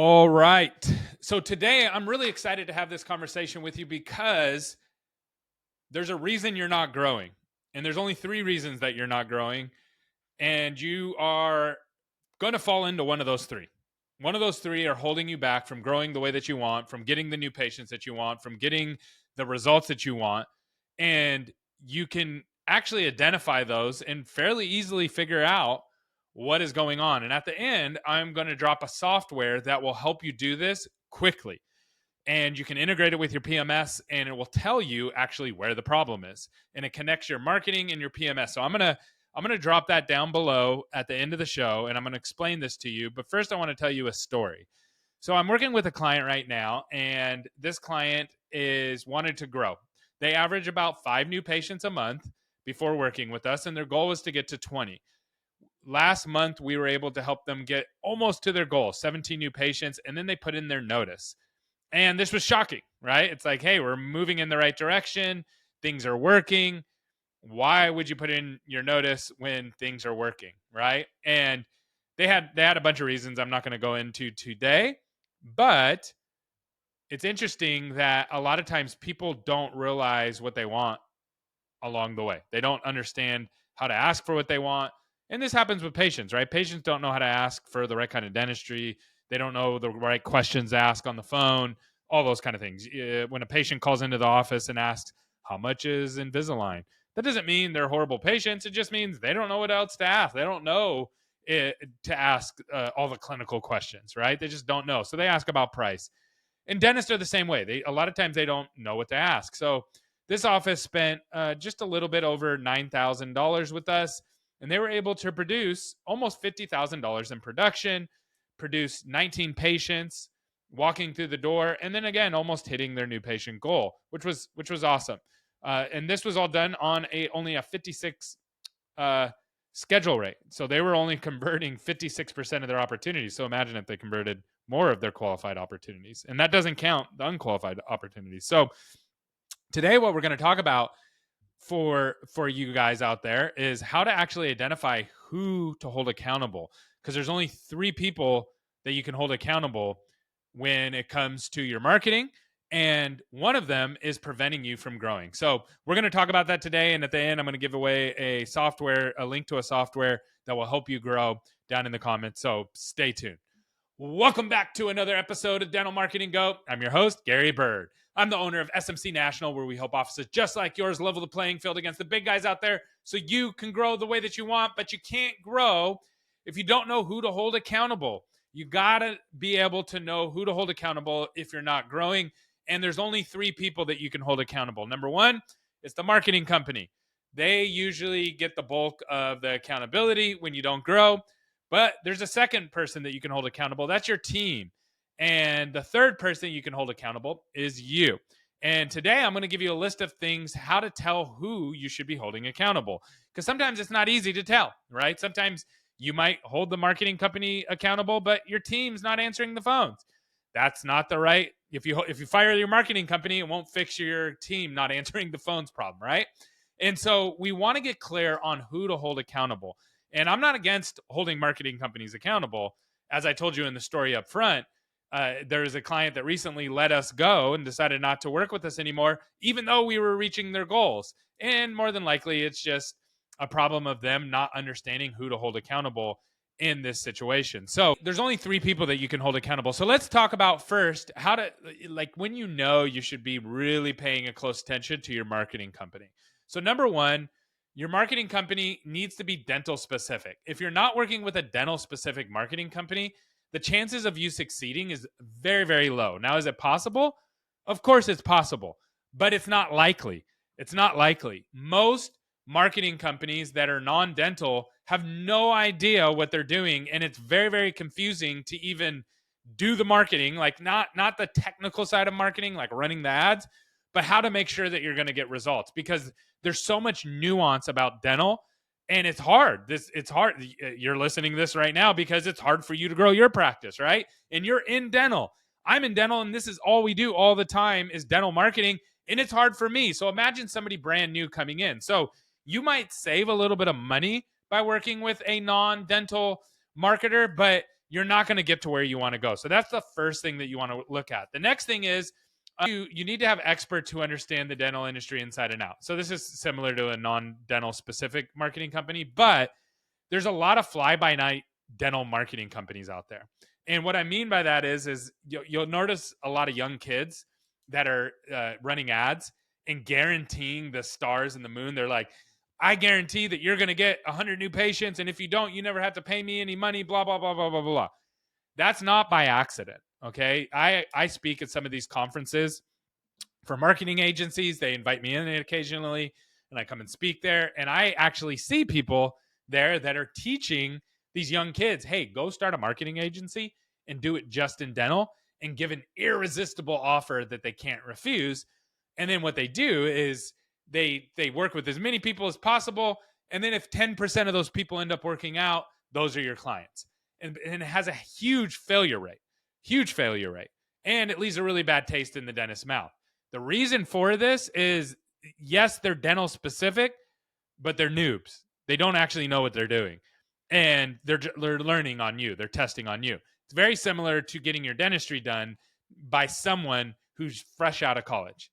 All right. So today I'm really excited to have this conversation with you because there's a reason you're not growing. And there's only three reasons that you're not growing. And you are going to fall into one of those three. One of those three are holding you back from growing the way that you want, from getting the new patients that you want, from getting the results that you want. And you can actually identify those and fairly easily figure out what is going on. And at the end, I'm going to drop a software that will help you do this quickly. And you can integrate it with your PMS and it will tell you actually where the problem is. And it connects your marketing and your PMS. So I'm going to drop that down below at the end of the show and I'm going to explain this to you. But first I want to tell you a story. So I'm working with a client right now and this client is wanted to grow. They average about 5 new patients a month before working with us and their goal was to get to 20. Last month we were able to help them get almost to their goal, 17 new patients, and then they put in their notice. And this was shocking, right? It's like, hey, we're moving in the right direction. Things are working. Why would you put in your notice when things are working, right? And they had a bunch of reasons I'm not going to go into today, but it's interesting that a lot of times people don't realize what they want along the way. They don't understand how to ask for what they want. And this happens with patients, right? Patients don't know how to ask for the right kind of dentistry. They don't know the right questions to ask on the phone, all those kind of things. When a patient calls into the office and asks, how much is Invisalign? That doesn't mean they're horrible patients. It just means they don't know what else to ask. They don't know to ask all the clinical questions, right? They just don't know. So they ask about price. And dentists are the same way. A lot of times they don't know what to ask. So this office spent just a little bit over $9,000 with us, and they were able to produce almost $50,000 in production, produce 19 patients walking through the door, and then again almost hitting their new patient goal, which was awesome. And this was all done on only a 56 schedule rate. So they were only converting 56% of their opportunities. So imagine if they converted more of their qualified opportunities. And that doesn't count the unqualified opportunities. So today what we're going to talk about for you guys out there is how to actually identify who to hold accountable, because there's only 3 people that you can hold accountable when it comes to your marketing, and one of them is preventing you from growing. So we're going to talk about that today, and at the end I'm going to give away a link to a software that will help you grow down in the comments. So stay tuned. Welcome back to another episode of Dental Marketing Go. I'm your host, Gary Bird. I'm the owner of SMC National, where we help offices just like yours level the playing field against the big guys out there so you can grow the way that you want, but you can't grow if you don't know who to hold accountable. You got to be able to know who to hold accountable if you're not growing, and there's only 3 people that you can hold accountable. Number 1 is the marketing company. They usually get the bulk of the accountability when you don't grow. But there's a second person that you can hold accountable. That's your team. And the third person you can hold accountable is you. And today I'm going to give you a list of things how to tell who you should be holding accountable. Because sometimes it's not easy to tell, right? Sometimes you might hold the marketing company accountable, but your team's not answering the phones. That's not the right. If you fire your marketing company, it won't fix your team not answering the phones problem, right? And so we want to get clear on who to hold accountable. And I'm not against holding marketing companies accountable. As I told you in the story up front, there is a client that recently let us go and decided not to work with us anymore, even though we were reaching their goals. And more than likely, it's just a problem of them not understanding who to hold accountable in this situation. So there's only 3 people that you can hold accountable. So let's talk about first how to, like, when you should be really paying a close attention to your marketing company. So number 1, your marketing company needs to be dental specific. If you're not working with a dental specific marketing company, the chances of you succeeding is very, very low. Now, is it possible? Of course it's possible, but it's not likely. It's not likely. Most marketing companies that are non-dental have no idea what they're doing, and it's very, very confusing to even do the marketing, like not the technical side of marketing, like running the ads, but how to make sure that you're going to get results, because there's so much nuance about dental, and it's hard. It's hard. You're listening to this right now because it's hard for you to grow your practice, right? And you're in dental. I'm in dental, and this is all we do all the time is dental marketing, and it's hard for me. So imagine somebody brand new coming in. So you might save a little bit of money by working with a non-dental marketer, but you're not going to get to where you want to go. So that's the first thing that you want to look at. The next thing is you need to have experts who understand the dental industry inside and out. So this is similar to a non-dental specific marketing company, but there's a lot of fly-by-night dental marketing companies out there. And what I mean by that is you'll notice a lot of young kids that are running ads and guaranteeing the stars and the moon. They're like, I guarantee that you're going to get 100 new patients, and if you don't, you never have to pay me any money, blah, blah, blah, blah, blah, blah. That's not by accident, okay? I speak at some of these conferences for marketing agencies. They invite me in occasionally, and I come and speak there, and I actually see people there that are teaching these young kids, hey, go start a marketing agency and do it just in dental and give an irresistible offer that they can't refuse. And then what they do is they work with as many people as possible. And then if 10% of those people end up working out, those are your clients. And it has a huge failure rate. And it leaves a really bad taste in the dentist's mouth. The reason for this is, yes, they're dental specific, but they're noobs. They don't actually know what they're doing. And they're learning on you. They're testing on you. It's very similar to getting your dentistry done by someone who's fresh out of college.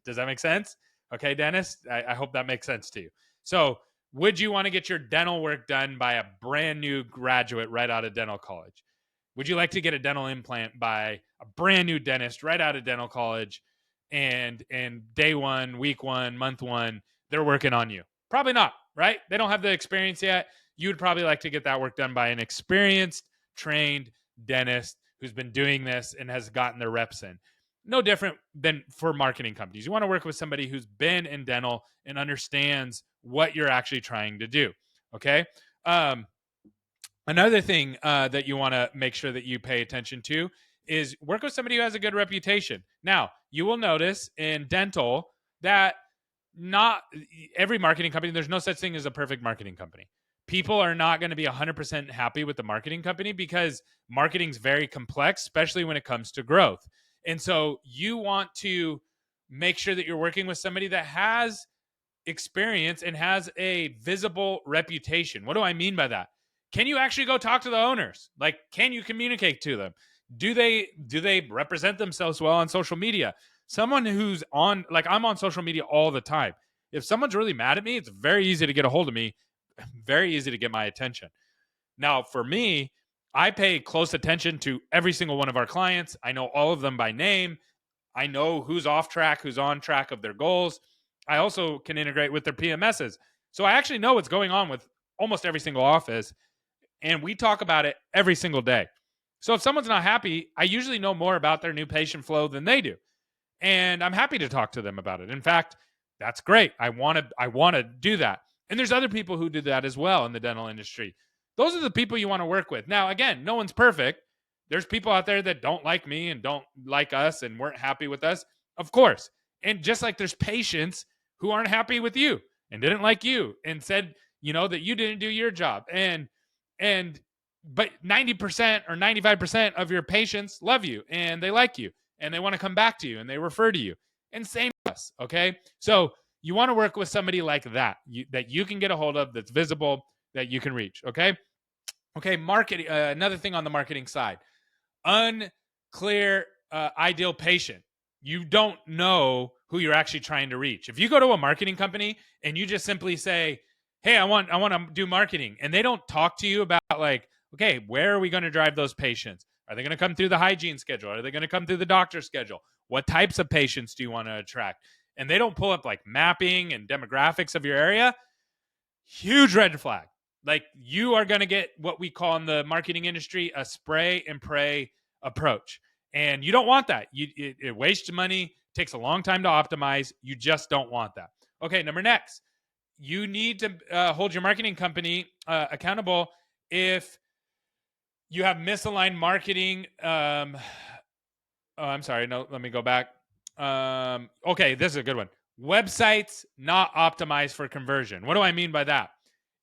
Does that make sense? Okay, dentist, I hope that makes sense to you. So would you want to get your dental work done by a brand new graduate right out of dental college? Would you like to get a dental implant by a brand new dentist right out of dental college, and day one, week one, month one, they're working on you? Probably not, right? They don't have the experience yet. You would probably like to get that work done by an experienced, trained dentist who's been doing this and has gotten their reps in. No different than for marketing companies. You want to work with somebody who's been in dental and understands what you're actually trying to do. Okay. Another thing that you want to make sure that you pay attention to is work with somebody who has a good reputation. Now, you will notice in dental that not every marketing company, there's no such thing as a perfect marketing company. People are not going to be 100% happy with the marketing company because marketing is very complex, especially when it comes to growth. And so you want to make sure that you're working with somebody that has experience and has a visible reputation. What do I mean by that? Can you actually go talk to the owners? Like, can you communicate to them? Do they represent themselves well on social media? Someone who's on, like, I'm on social media all the time. If someone's really mad at me, it's very easy to get a hold of me, very easy to get my attention. Now, for me, I pay close attention to every single one of our clients. I know all of them by name. I know who's off track, who's on track of their goals. I also can integrate with their PMSs. So I actually know what's going on with almost every single office, and we talk about it every single day. So if someone's not happy, I usually know more about their new patient flow than they do. And I'm happy to talk to them about it. In fact, that's great. I want to do that. And there's other people who do that as well in the dental industry. Those are the people you want to work with. Now, again, no one's perfect. There's people out there that don't like me and don't like us and weren't happy with us, of course. And just like there's patients who aren't happy with you and didn't like you and said, that you didn't do your job. But 90% or 95% of your patients love you and they like you and they want to come back to you and they refer to you. And same with us, okay? So you want to work with somebody like that, that you can get a hold of, that's visible, that you can reach, okay? Okay, marketing. Another thing on the marketing side, unclear ideal patient. You don't know who you're actually trying to reach. If you go to a marketing company and you just simply say, hey, I want to do marketing, and they don't talk to you about, like, okay, where are we going to drive those patients? Are they going to come through the hygiene schedule? Are they going to come through the doctor schedule? What types of patients do you want to attract? And they don't pull up like mapping and demographics of your area. Huge red flag. Like, you are going to get what we call in the marketing industry a spray and pray approach. And you don't want that. It wastes money, takes a long time to optimize. You just don't want that. Okay, number next. You need to hold your marketing company accountable if you have misaligned marketing. I'm sorry. No, let me go back. Okay, this is a good one. Websites not optimized for conversion. What do I mean by that?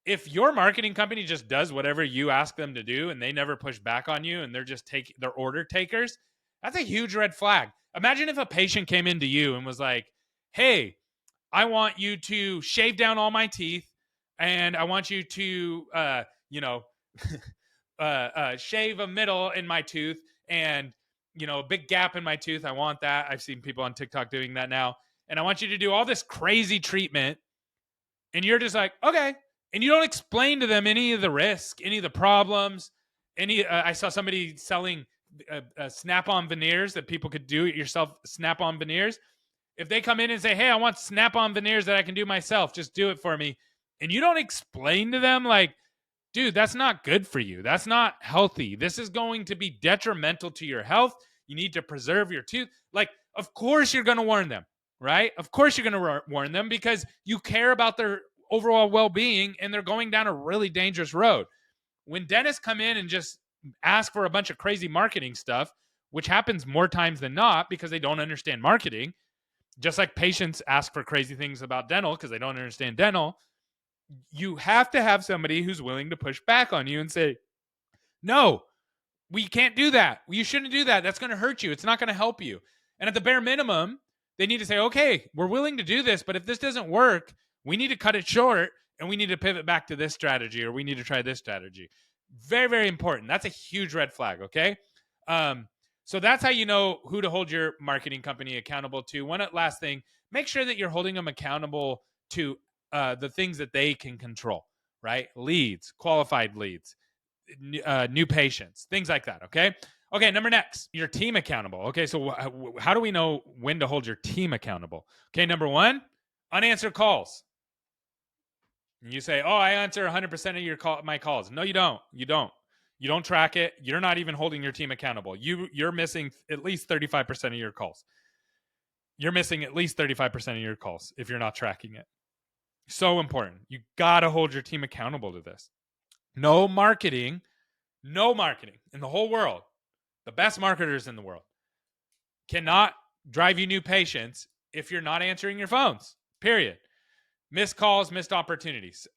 If your marketing company just does whatever you ask them to do and they never push back on you and they're just they're order takers, that's a huge red flag. Imagine if a patient came into you and was like, hey, I want you to shave down all my teeth and I want you to, shave a middle in my tooth and, a big gap in my tooth. I want that. I've seen people on TikTok doing that now. And I want you to do all this crazy treatment. And you're just like, okay. And you don't explain to them any of the risk, any of the problems. I saw somebody selling snap-on veneers that people could do it yourself, snap-on veneers. If they come in and say, hey, I want snap-on veneers that I can do myself, just do it for me. And you don't explain to them, like, dude, that's not good for you. That's not healthy. This is going to be detrimental to your health. You need to preserve your tooth. Like, of course you're going to warn them, right? Of course you're going to warn them because you care about their overall well-being and they're going down a really dangerous road. When dentists come in and just ask for a bunch of crazy marketing stuff, which happens more times than not because they don't understand marketing, just like patients ask for crazy things about dental because they don't understand dental, you have to have somebody who's willing to push back on you and say, no, we can't do that. You shouldn't do that. That's going to hurt you. It's not going to help you. And at the bare minimum, they need to say, okay, we're willing to do this, but if this doesn't work, we need to cut it short and we need to pivot back to this strategy or we need to try this strategy. Very, very important. That's a huge red flag, okay? So that's how you know who to hold your marketing company accountable to. One last thing, make sure that you're holding them accountable to the things that they can control, right? Leads, qualified leads, new patients, things like that, okay? Okay, next, your team accountable. Okay, so how do we know when to hold your team accountable? Okay, number one, unanswered calls. And you say, oh, I answer 100% of my calls. No, you don't. You don't track it. You're not even holding your team accountable. You're missing at least 35% of your calls. You're missing at least 35% of your calls if you're not tracking it. So important. You got to hold your team accountable to this. No marketing in the whole world, the best marketers in the world, cannot drive you new patients if you're not answering your phones, period. Missed calls, missed opportunities.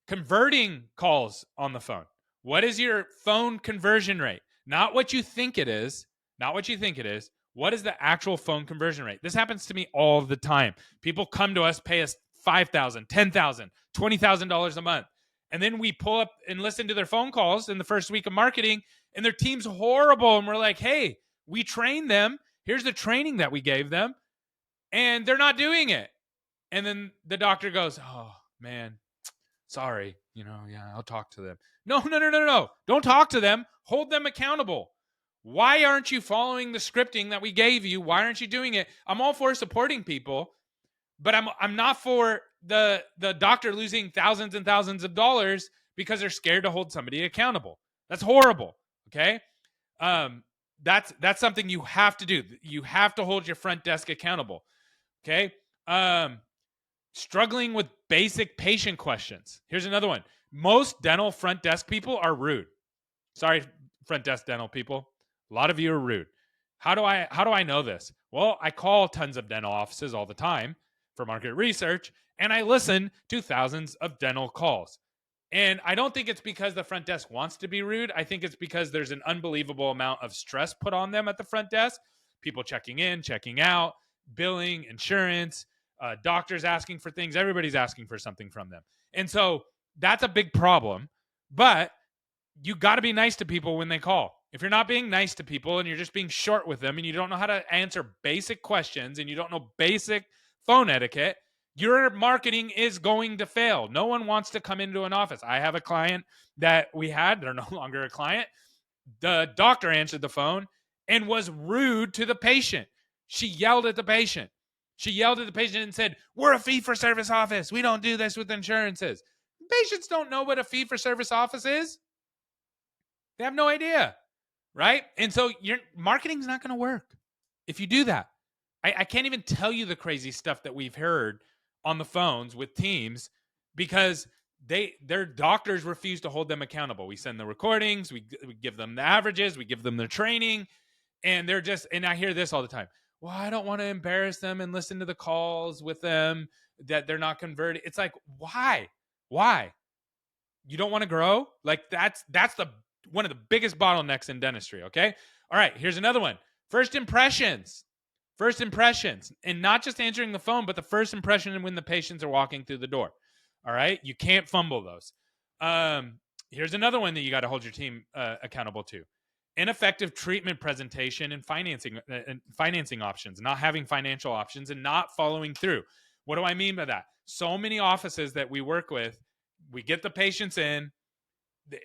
Converting calls on the phone. What is your phone conversion rate? Not what you think it is. What is the actual phone conversion rate? This happens to me all the time. People come to us, pay us $5,000, $10,000, $20,000 a month. And then we pull up and listen to their phone calls in the first week of marketing, and their team's horrible. And we're like, hey, we trained them. Here's the training that we gave them. And they're not doing it. And then the doctor goes, oh, man, sorry. I'll talk to them. No. Don't talk to them. Hold them accountable. Why aren't you following the scripting that we gave you? Why aren't you doing it? I'm all for supporting people, but I'm not for the doctor losing thousands and thousands of dollars because they're scared to hold somebody accountable. That's horrible. Okay. That's something you have to do. You have to hold your front desk accountable. Okay. Struggling with basic patient questions. Here's another one. Most dental front desk people are rude. Sorry, front desk dental people. A lot of you are rude. How do I know this? Well, I call tons of dental offices all the time for market research, and I listen to thousands of dental calls. And I don't think it's because the front desk wants to be rude. I think it's because there's an unbelievable amount of stress put on them at the front desk. People checking in, checking out, billing, insurance, doctors asking for things. Everybody's asking for something from them. And so that's a big problem. But you got to be nice to people when they call. If you're not being nice to people and you're just being short with them and you don't know how to answer basic questions and you don't know basic phone etiquette, your marketing is going to fail. No one wants to come into an office. I have a client that we had. They're no longer a client. The doctor answered the phone and was rude to the patient. She yelled at the patient. And said, we're a fee-for-service office. We don't do this with insurances. Patients don't know what a fee-for-service office is. They have no idea, right? And so your marketing's not going to work if you do that. I can't even tell you the crazy stuff that we've heard on the phones with teams because their doctors refuse to hold them accountable. We send the recordings, we give them the averages, we give them the training, and and I hear this all the time. Well, I don't want to embarrass them and listen to the calls with them that they're not converted. It's like, why? You don't want to grow? Like that's one of the biggest bottlenecks in dentistry, okay? All right, here's another one. First impressions, and not just answering the phone, but the first impression when the patients are walking through the door. All right, you can't fumble those. Here's another one that you got to hold your team accountable to. Ineffective treatment presentation and financing options, not having financial options and not following through. What do I mean by that? So many offices that we work with, we get the patients in,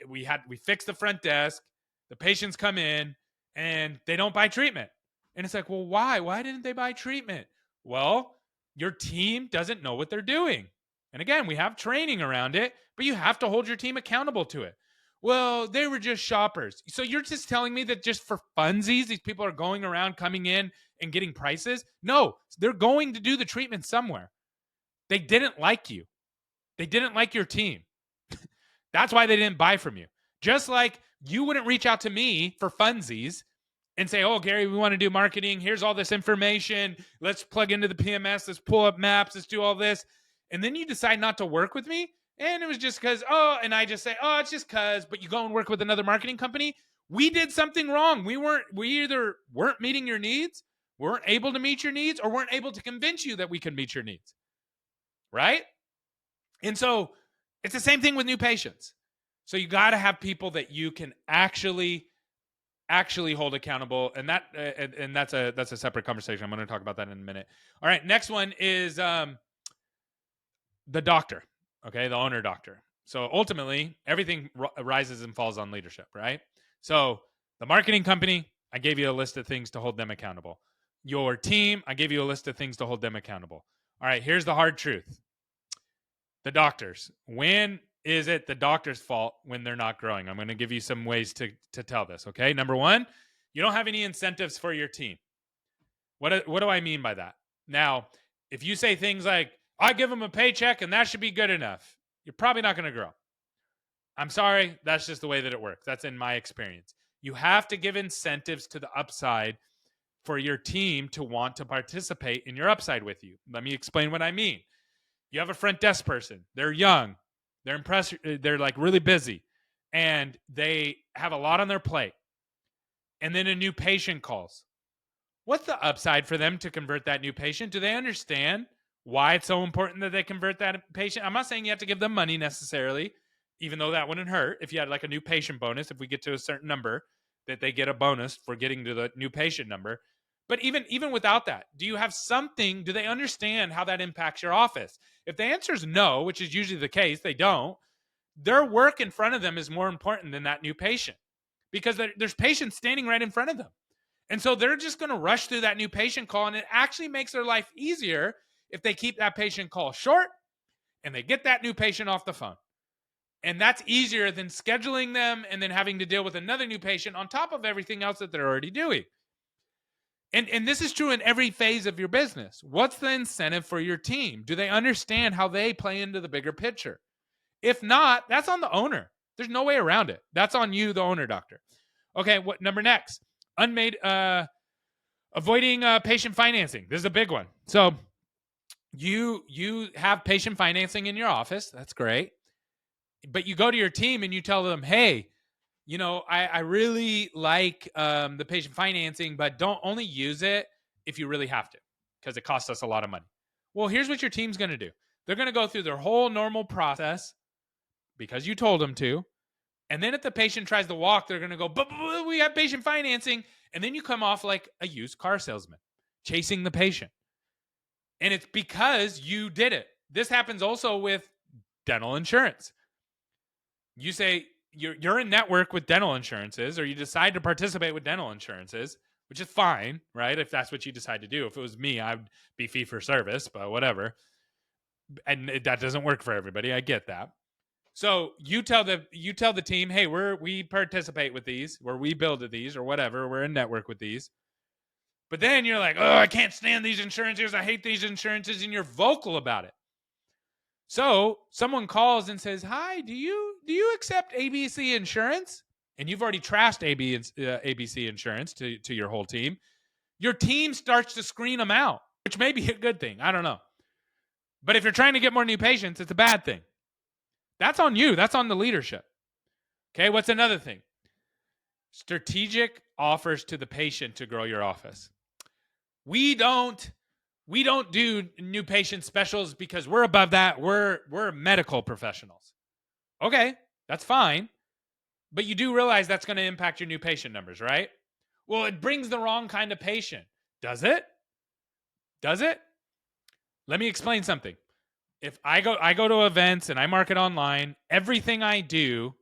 we fix the front desk, the patients come in and they don't buy treatment. And it's like, well, why didn't they buy treatment? Well, your team doesn't know what they're doing. And again, we have training around it, but you have to hold your team accountable to it. Well, they were just shoppers. So you're just telling me that just for funsies, these people are going around coming in and getting prices? No, they're going to do the treatment somewhere. They didn't like you. They didn't like your team. That's why they didn't buy from you. Just like you wouldn't reach out to me for funsies and say, oh, Gary, we want to do marketing. Here's all this information. Let's plug into the PMS. Let's pull up maps. Let's do all this. And then you decide not to work with me. And it was just because, and I just say, it's just because, but you go and work with another marketing company. We did something wrong. We either weren't meeting your needs, weren't able to meet your needs, or weren't able to convince you that we could meet your needs. Right? And so it's the same thing with new patients. So you got to have people that you can actually hold accountable, and that's a separate conversation. I'm going to talk about that in a minute. All right, next one is the doctor. Okay, the owner doctor. So ultimately, everything rises and falls on leadership, right? So the marketing company, I gave you a list of things to hold them accountable. Your team, I gave you a list of things to hold them accountable. All right, here's the hard truth. The doctors. When is it the doctor's fault when they're not growing? I'm going to give you some ways to tell this, okay? Number one, you don't have any incentives for your team. What do I mean by that? Now, if you say things like, I give them a paycheck and that should be good enough, you're probably not going to grow. I'm sorry, that's just the way that it works. That's in my experience. You have to give incentives to the upside for your team to want to participate in your upside with you. Let me explain what I mean. You have a front desk person. They're young. They're impressed. They're like really busy and they have a lot on their plate. And then a new patient calls. What's the upside for them to convert that new patient? Do they understand why it's so important that they convert that patient? I'm not saying you have to give them money necessarily, even though that wouldn't hurt. If you had like a new patient bonus, if we get to a certain number, that they get a bonus for getting to the new patient number. But even without that, do you have something? Do they understand how that impacts your office? If the answer is no, which is usually the case, they don't, their work in front of them is more important than that new patient because there's patients standing right in front of them. And so they're just going to rush through that new patient call, and it actually makes their life easier if they keep that patient call short and they get that new patient off the phone. And that's easier than scheduling them and then having to deal with another new patient on top of everything else that they're already doing. And this is true in every phase of your business. What's the incentive for your team? Do they understand how they play into the bigger picture? If not, that's on the owner. There's no way around it. That's on you, the owner doctor. Okay, what number next? Avoiding patient financing. This is a big one. So you have patient financing in your office. That's great. But you go to your team and you tell them, hey, I really like the patient financing, but don't only use it if you really have to, because it costs us a lot of money. Well, here's what your team's going to do. They're going to go through their whole normal process because you told them to. And then if the patient tries to walk, they're going to go, but we have patient financing. And then you come off like a used car salesman chasing the patient. And it's because you did it. This happens also with dental insurance. You say you're in network with dental insurances, or you decide to participate with dental insurances, which is fine, right? If that's what you decide to do. If it was me, I'd be fee for service, but whatever. And that doesn't work for everybody. I get that. So you tell the team, hey, we participate with these, or we build these, or whatever. We're in network with these. But then you're like, oh, I can't stand these insurances. I hate these insurances, and you're vocal about it. So someone calls and says, hi, do you accept ABC insurance? And you've already trashed ABC insurance to your whole team. Your team starts to screen them out, which may be a good thing. I don't know. But if you're trying to get more new patients, it's a bad thing. That's on you. That's on the leadership. Okay, what's another thing? Strategic offers to the patient to grow your office. We don't do new patient specials because we're above that. We're medical professionals. Okay, that's fine. But you do realize that's going to impact your new patient numbers, right? Well, it brings the wrong kind of patient. Does it? Does it? Let me explain something. If I go to events and I market online, everything I do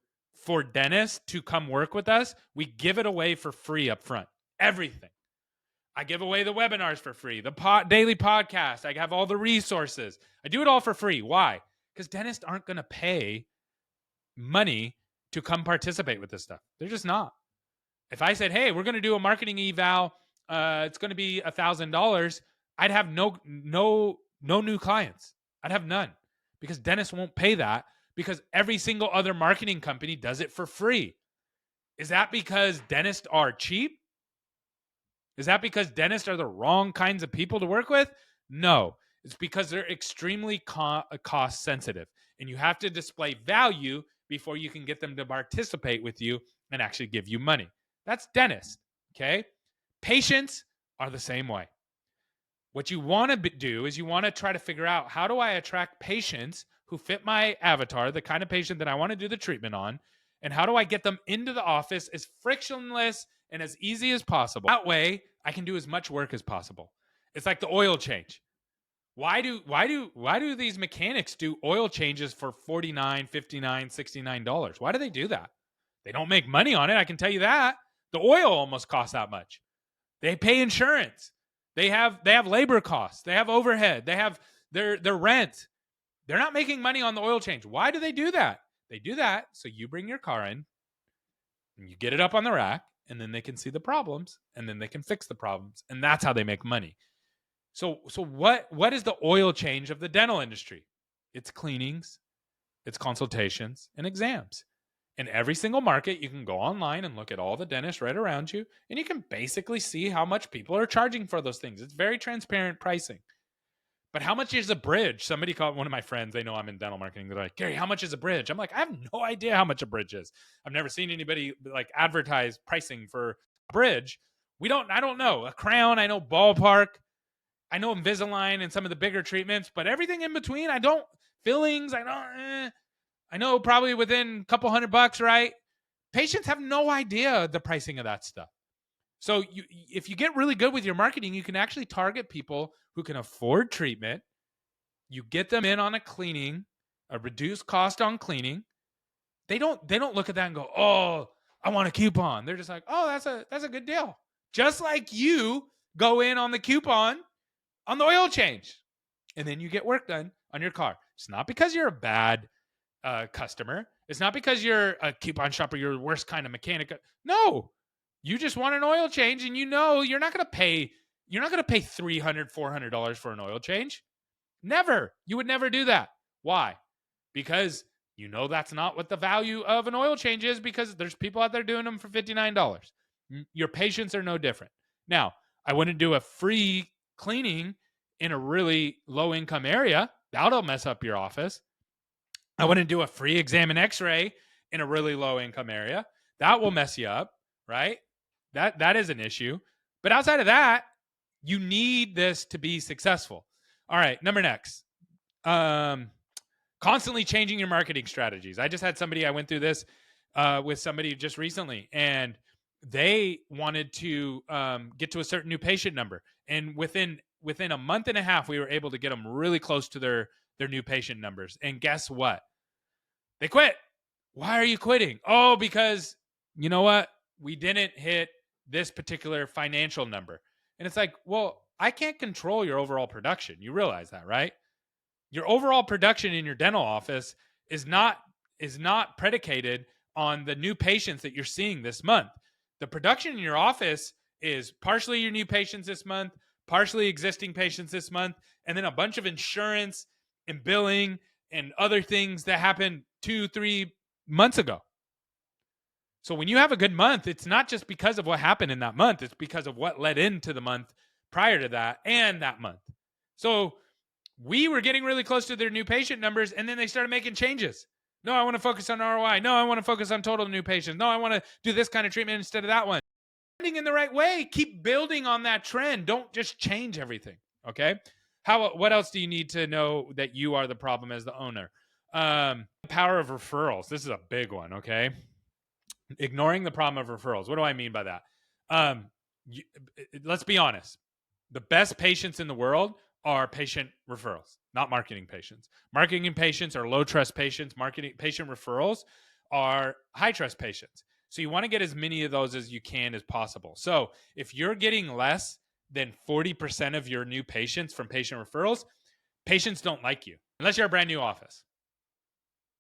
for dentists to come work with us, we give it away for free up front. Everything. I give away the webinars for free, the daily podcast. I have all the resources. I do it all for free. Why? Because dentists aren't going to pay money to come participate with this stuff. They're just not. If I said, hey, we're going to do a marketing eval, it's going to be $1,000, I'd have no new clients. I'd have none, because dentists won't pay that, because every single other marketing company does it for free. Is that because dentists are cheap? Is that because dentists are the wrong kinds of people to work with? No. It's because they're extremely cost sensitive, and you have to display value before you can get them to participate with you and actually give you money. That's dentists, okay? Patients are the same way. What you want to do is you want to try to figure out, how do I attract patients who fit my avatar, the kind of patient that I want to do the treatment on, and how do I get them into the office as frictionless and as easy as possible? That way, I can do as much work as possible. It's like the oil change. Why do these mechanics do oil changes for $49, $59, $69? Why do they do that? They don't make money on it, I can tell you that. The oil almost costs that much. They pay insurance. They have labor costs. They have overhead. They have their rent. They're not making money on the oil change. Why do they do that? They do that so you bring your car in and you get it up on the rack, and then they can see the problems, and then they can fix the problems, and that's how they make money. So what is the oil change of the dental industry? It's cleanings, it's consultations, and exams. In every single market, you can go online and look at all the dentists right around you, and you can basically see how much people are charging for those things. It's very transparent pricing. But how much is a bridge? Somebody called one of my friends. They know I'm in dental marketing. They're like, Gary, how much is a bridge? I'm like, I have no idea how much a bridge is. I've never seen anybody like advertise pricing for a bridge. I don't know. A crown, I know ballpark. I know Invisalign and some of the bigger treatments, but everything in between, I don't. Fillings, I know probably within a couple $100, right? Patients have no idea the pricing of that stuff. So if you get really good with your marketing, you can actually target people who can afford treatment. You get them in on a cleaning, a reduced cost on cleaning. They don't look at that and go, oh, I want a coupon. They're just like, oh, that's a good deal. Just like you go in on the coupon on the oil change, and then you get work done on your car. It's not because you're a bad customer. It's not because you're a coupon shopper, you're the worst kind of mechanic. No, you just want an oil change, and you know you're not going to pay $300, $400 for an oil change. Never. You would never do that. Why? Because you know that's not what the value of an oil change is, because there's people out there doing them for $59. Your patients are no different. Now, I wouldn't do a free cleaning in a really low income area. That'll mess up your office. I wouldn't do a free exam and x-ray in a really low income area. That will mess you up, right? That is an issue. But outside of that, you need this to be successful. All right, number next. Constantly changing your marketing strategies. I just had somebody, I went through this with somebody just recently, and they wanted to get to a certain new patient number. And within a month and a half, we were able to get them really close to their new patient numbers. And guess what? They quit. Why are you quitting? Oh, because you know what? We didn't hit this particular financial number. And it's like, well, I can't control your overall production. You realize that, right? Your overall production in your dental office is not predicated on the new patients that you're seeing this month. The production in your office is partially your new patients this month, partially existing patients this month, and then a bunch of insurance and billing and other things that happened 2-3 months ago. So when you have a good month, it's not just because of what happened in that month. It's because of what led into the month prior to that and that month. So we were getting really close to their new patient numbers, and then they started making changes. No, I want to focus on ROI. No, I want to focus on total new patients. No, I want to do this kind of treatment instead of that one. Trending in the right way. Keep building on that trend. Don't just change everything. Okay. What else do you need to know that you are the problem as the owner? Power of referrals. This is a big one. Okay. ignoring the problem of referrals. What do I mean by that? Um, let's be honest. The best patients in the world are patient referrals, not marketing patients. Marketing patients are low trust patients. Marketing patient referrals are high trust patients. So you want to get as many of those as you can as possible. So if you're getting less than 40% of your new patients from patient referrals, patients don't like you unless you're a brand new office.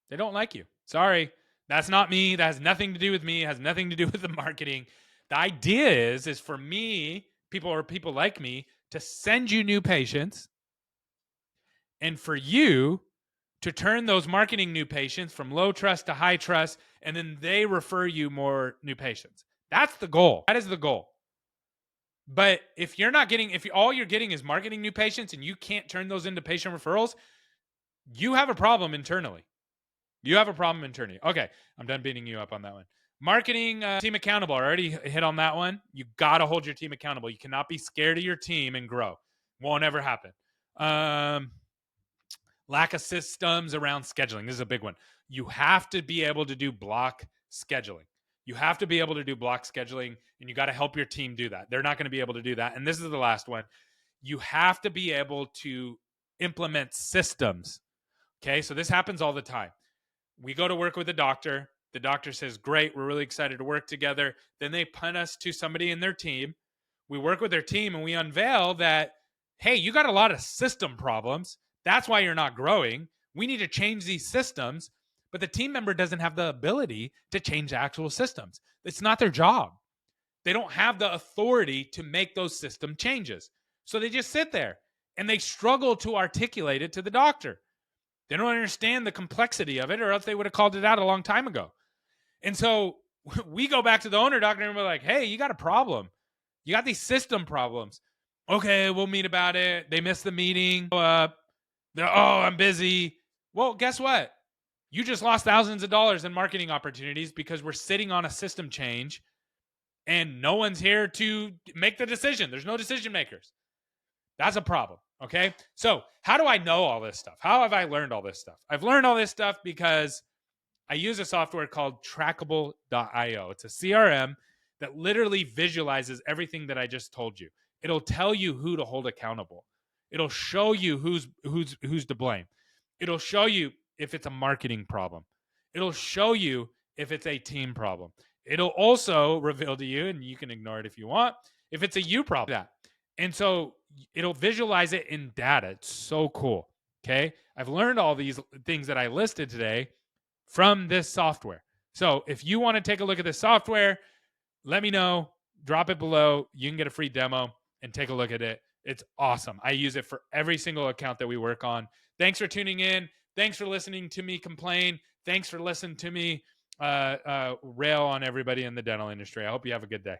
They don't like you. Sorry. That's not me. That has nothing to do with me. It has nothing to do with the marketing. The idea is for me, people like me to send you new patients and for you to turn those marketing new patients from low trust to high trust, and then they refer you more new patients. That's the goal. That is the goal. But if all you're getting is marketing new patients and you can't turn those into patient referrals, you have a problem internally. You have a problem internally. Okay, I'm done beating you up on that one. Marketing team accountable. I already hit on that one. You got to hold your team accountable. You cannot be scared of your team and grow. Won't ever happen. Lack of systems around scheduling. This is a big one. You have to be able to do block scheduling. You have to be able to do block scheduling, and you got to help your team do that. They're not going to be able to do that. And this is the last one. You have to be able to implement systems. Okay, so this happens all the time. We go to work with a doctor. The doctor says, great, we're really excited to work together. Then they punt us to somebody in their team. We work with their team and we unveil that, hey, you got a lot of system problems. That's why you're not growing. We need to change these systems. But the team member doesn't have the ability to change the actual systems. It's not their job. They don't have the authority to make those system changes. So they just sit there and they struggle to articulate it to the doctor. They don't understand the complexity of it, or else they would have called it out a long time ago. And so we go back to the owner doctor and we're like, hey, you got a problem. You got these system problems. Okay, we'll meet about it. They missed the meeting. I'm busy. Well, guess what? You just lost thousands of dollars in marketing opportunities because we're sitting on a system change and no one's here to make the decision. There's no decision makers. That's a problem. Okay. So how do I know all this stuff? How have I learned all this stuff? I've learned all this stuff because I use a software called trackable.io. It's a CRM that literally visualizes everything that I just told you. It'll tell you who to hold accountable. It'll show you who's to blame. It'll show you if it's a marketing problem. It'll show you if it's a team problem. It'll also reveal to you, and you can ignore it if you want, if it's a you problem. And so it'll visualize it in data. It's so cool. Okay. I've learned all these things that I listed today from this software. So if you want to take a look at this software, let me know. Drop it below. You can get a free demo and take a look at it. It's awesome. I use it for every single account that we work on. Thanks for tuning in. Thanks for listening to me complain. Thanks for listening to me rail on everybody in the dental industry. I hope you have a good day.